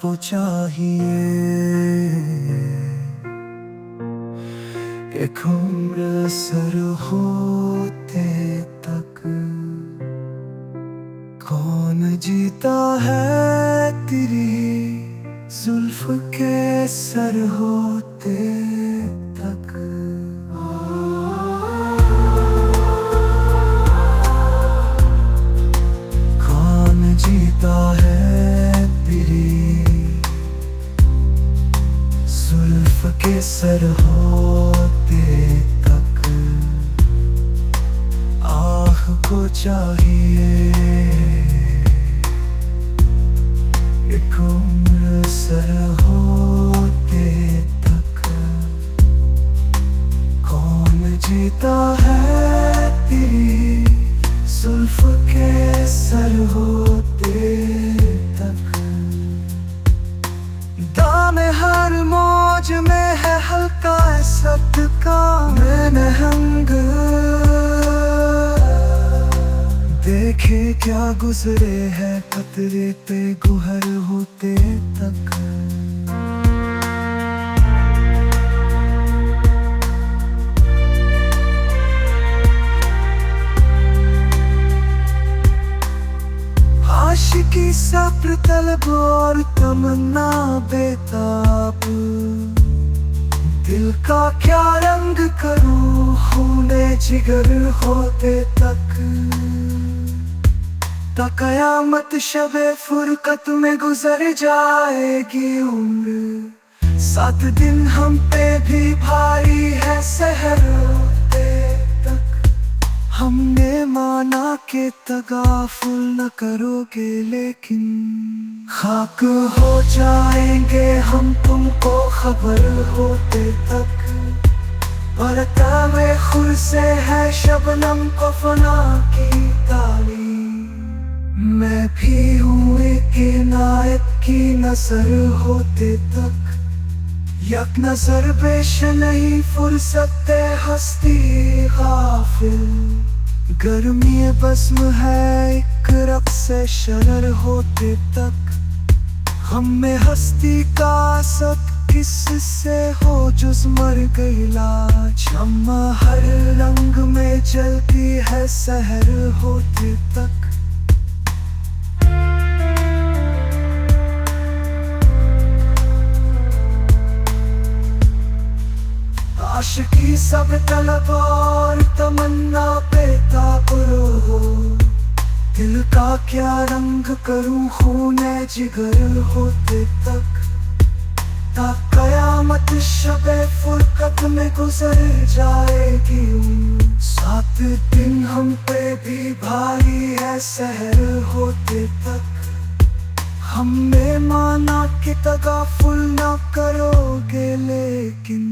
वो चाहिए। एक उम्र सर होते तक कौन जीता है तेरी जुल्फ के सर होते तक। कौन जीता है तेरी जुल्फ के सर होते तक। आह को चाहिए एक उम्र सर होते तक। कौन जीता है तेरी जुल्फ के सर होते तक। दाम हर मौज में है हल्का सदका मैं नहंग। देखे क्या गुजरे है खतरे पे गुहर होते तक। आशिकी सब्र तलब और तमन्ना बेताब। दिल का क्या रंग करूं खूने जिगर होते तक। कयामत शबे फुरकत में गुजर जाएगी उम्र। 7 दिन हम पे भी भारी है सहर होते तक। हमने माना के तगाफुल न करोगे लेकिन खाक हो जाएंगे हम तुमको खबर होते तक। बरतावे खुर से है शबनम को फना की तालीम। मैं भी हूँ एक इनायत की नजर होते तक। यक नजर पेश नहीं फुर्सत हस्ती गाफिल। गर्मी बस्म है एक रक्स शरर होते तक। हम में हस्ती का असद किससे हो जुज मर गई लाज। शम्मा हर रंग में जलती है सहर होते तक। आशिकी सब तलब और तमन्ना बेताब हो। दिल का क्या रंग करूं खूने जिगर होते तक। कयामत शबे फुरकत में गुजर जाएगी 7 दिन हम पे भी भारी है सहर होते तक। हमने माना कि तगाफुल न करोगे लेकिन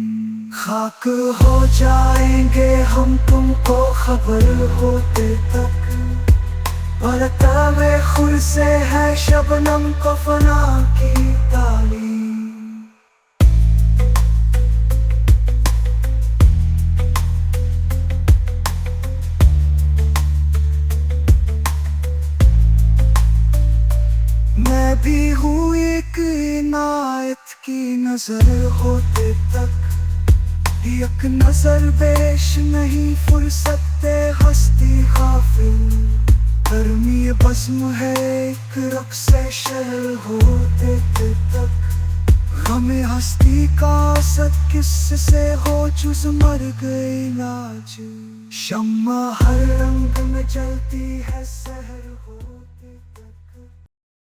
खाक हो जाएंगे हम तुमको खबर होते तक। बरतावे खुर से है शबनम को फना की तालीम। मैं भी हूँ एक इनायत की नजर होते तक। एक नजर पेश नहीं फुर्सत हस्ती गाफिल। गर्मी बस्म है एक रक्स शरर होते तक। हमें हस्ती का असद किससे हो जुज मर गई लाज। शम्मा हर रंग में जल